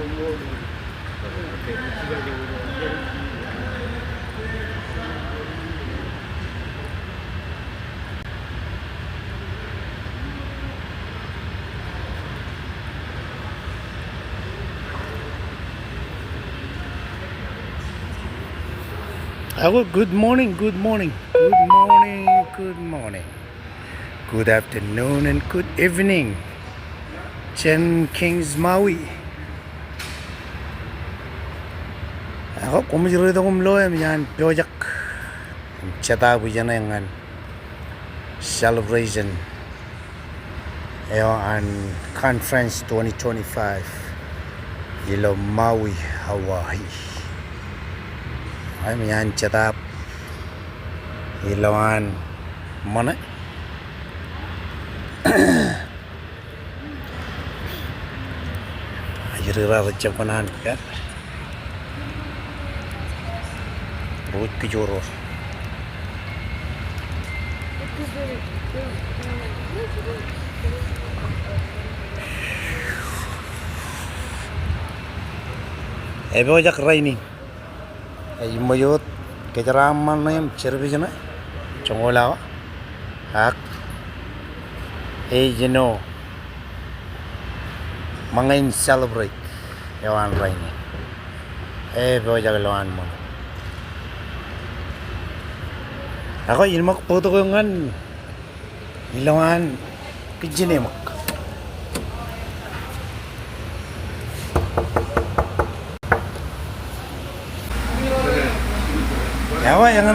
Hello, good morning, good morning, good morning, good morning, good afternoon, and good evening. Chen Kings Maui. Ako kumujurito kumloem yan project. Chata bu jana yang celebration. Ang conference 2025 di Maui, Hawaii. Ay yan chatap ilawan mana ajira rajapanan kan root kijoro ebo jak raini ay mayot kejaraman na yung chervision na chongola hak mga in celebrate yawan raini pero jagalawan mo ako ilmak photo ko yung ilawan kijinemak yawa yang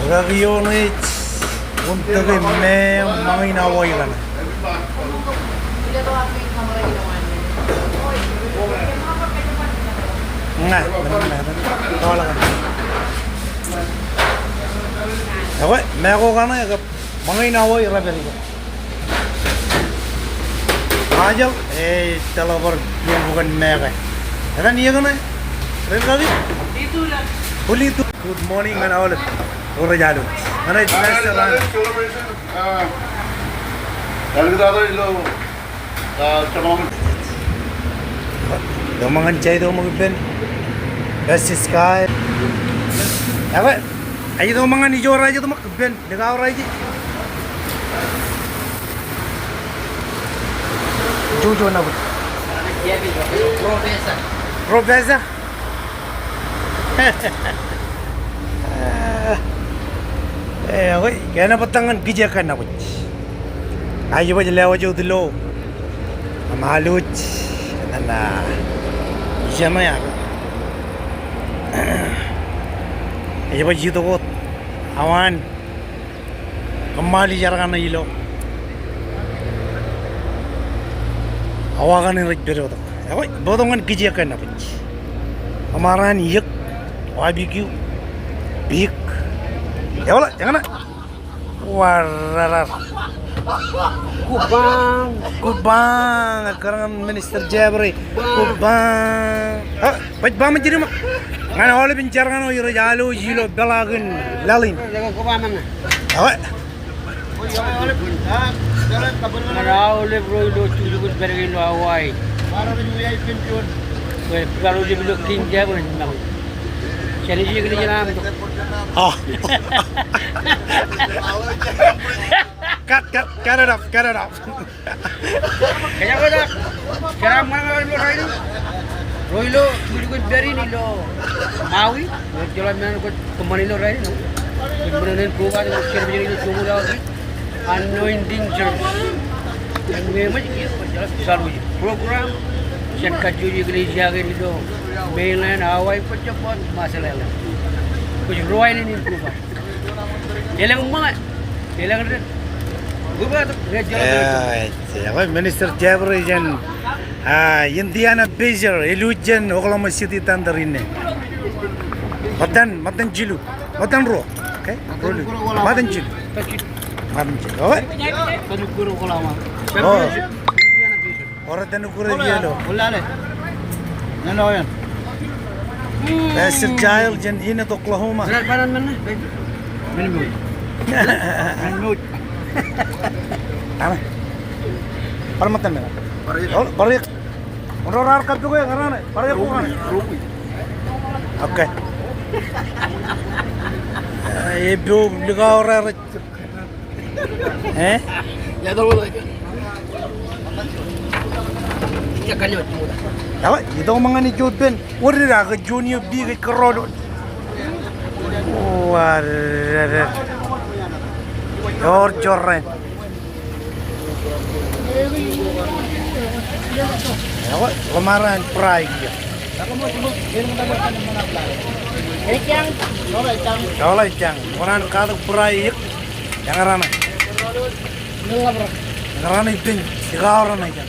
Ragio untuk mga inaway ka na. Nga, tawala ka na. Yawa, meko ka na, mga inaway rabi ko. Ajal, talabar yung bukan meka. Kan iya ka na. Ready? Good morning, mana all. Ora jalo. Mana nice celebration. Dalgada ilo. Tamam. Domangan chay do magben. Best sky. Aba, ay domangan ni jora aja to magben. Degaw ra ji. Jojo na. Professor. Professor. Oke, kaya patangan gijakan na kuch. Ayo ba lewa jo dilo. Maluch na jama ya. Ayo ba jito ko awan kembali jarang na ilo. Awakan ni rejero to. Oke, bodongan gijakan na kuch. Kemarin yuk barbecue big ya wala jangan wararar kubang sekarang Minister Jabri kubang baik banget jadi mak ngan oleh bincang kan iro jalo jilo belagun lalin apa oleh bro itu cukup bergin Hawaii kalau dia belum king Jabri Cari dia kena jalan tu. Oh. Cut it off. Kaya ko dah. Sekarang mana lo Roylo? Roylo, juga dari ni lo. Maui, jalan mana ko kemana lo Roylo? Kemudian program yang share begini lo semua lagi. Anointing service. Yang memang jalan selalu program. Share kaji gereja gini lo. Mainland Hawaii pun masalah lah. Kuch Royal ini berubah. Jalan mana? Jalan ada. Berubah tu. Ya, Minister Jabri jan, Indiana Bezer, Illusion, Oklahoma City Thunder ini. Matan jilu, matan ro, okay? Matan jilu. Oh. Tanukuru Oklahoma. Oh. Orang Tanukuru dia lo. Boleh. Nanoyan. Pastor Giles jan ini to Oklahoma. Berat badan mana? Minimum. Minimum. Tama. Para matan na. Oh, balik. Menurut arkap juga ya karena balik bukan. Oke. Ibu juga orang. Ya tahu lagi. Ya kan yo. Ya, itu omongan itu Ben. Udah ke junior B ke kerod. Waduh. Jor-joran. Ya, kemarin prai dia. Kalau cang, orang kata prai yang karena. Karena itu tiga orang aja.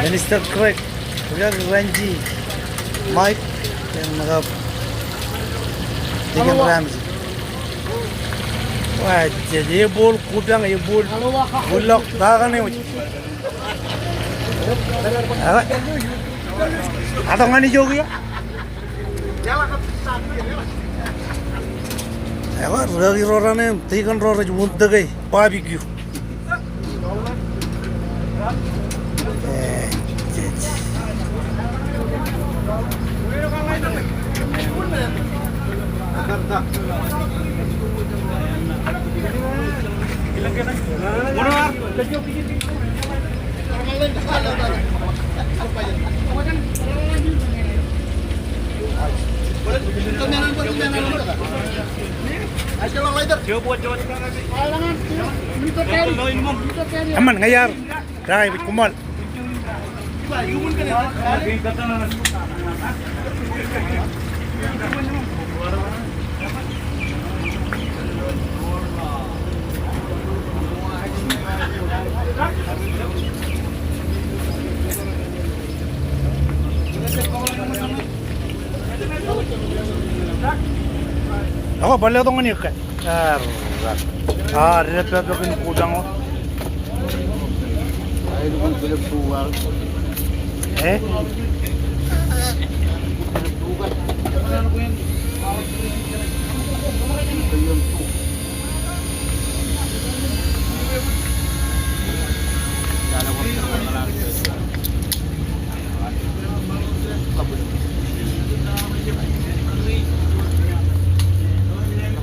Minister Craig, juga Ranji, Mike, dan Magab. Dengan Ramsey. Wah, jadi bol kudang, bol bulok, tak kan ni. Atau ngani jogi ya? Ya, lagi orang ni, tiga orang je muda gay, barbecue. Aman ngayar, dah kumal. Ako balik tong ni kan. Repet bikin kudang. Ayo kan belum keluar.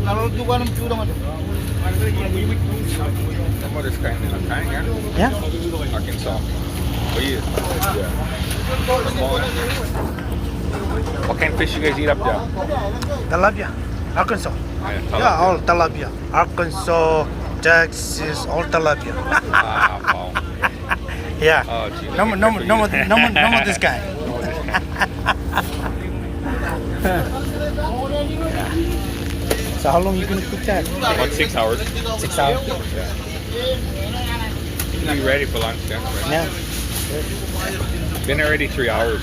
Kalau juga nam curang ada. Some of this kind of kind, Ya? yeah? Arkansas. Oh, yeah. Yeah. What kind of fish you guys eat up there? Talabia, Arkansas. Yeah, Yeah, all talabia. Arkansas, Texas, all talabia. Wow. Yeah. Oh, gee. No, this guy. So how long you gonna cook that? About 6 hours. 6 hours. Yeah. You can be ready for lunch then. Right? Yeah. Been already 3 hours.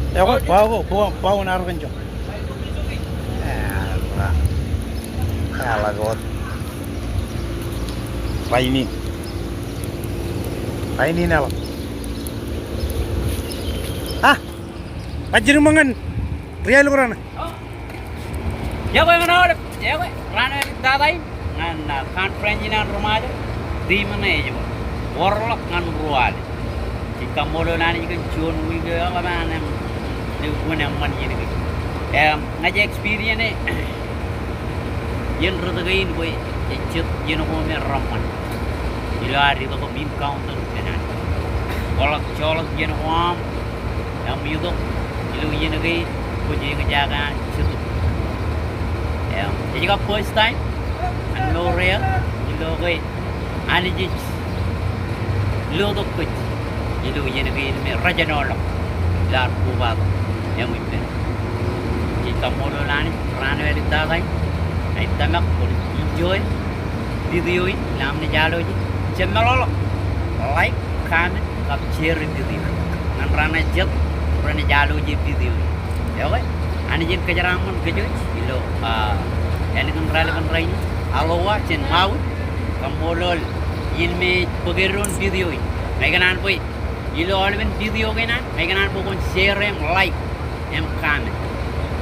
Ya, bawa naruh kencang. Kalah god. Paini nala. Pajir mangan. Real korana. Ya gue menolak, ya gue rana dadai ngan conference nan rumah aja di mana aja bu, warlock ngan rual, jika mulu nani kan John Wick apa mana, ni guna man ini gitu, ngaji experience yen rutagain gue, ecet yen home raman, ilari itu bin counter tenan, colok yen home, yang yudok, ilu yen lagi, gue jadi ngejaga situ. Jadi kalau first time, no real, ilo kay, ani jis, lo to kuch, ilo yan kay may raja nolo, lar kubag, yang wipin. Jika mo lo lani, rano elit tatay, ay tamak kung enjoy, video in, lam ni jalo ji, cemelolo, like, comment, kap share video, nan rana jet, rana jalo ji video, okay? Ani jin kejaraman kejut, ilo, yani kan relevan rain, alawa chen mau, kamolol, yin me pagirun video ini, mereka nan pui, Ilo alvin video kena, kailan po kung share em like, em comment.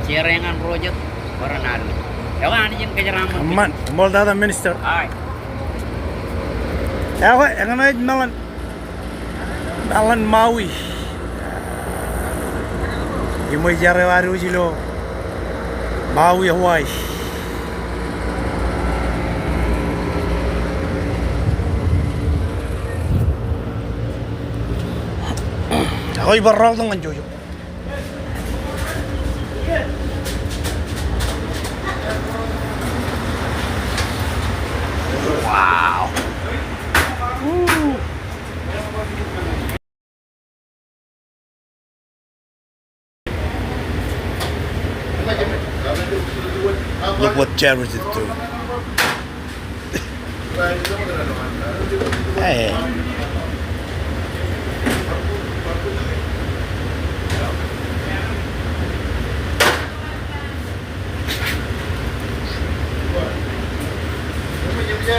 Share em ang project para nalo. Ewan ano yung kajaraman. Aman, mall dada minister. Ay, Ewa, yang ano yun, Melan Maui. Imo jare waru jilo. Maui Hawaii. Ako ibarral ng jojo. Wow. Look what Jared is doing. Hey.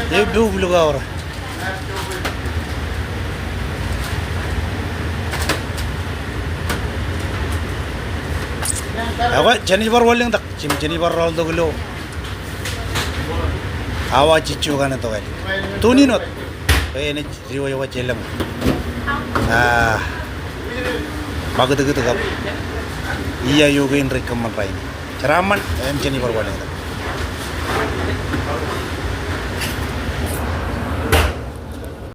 Dia dulu ahora. Ako, Jenny Barwal yung Jenny Barwal do gulo. Awa chichu ka na to kaya. Tuninot. Kaya na riwa yawa chelam. Bago-bago ka. Iya yoga in recommend rin. Ceraman, Jenny Barwal yung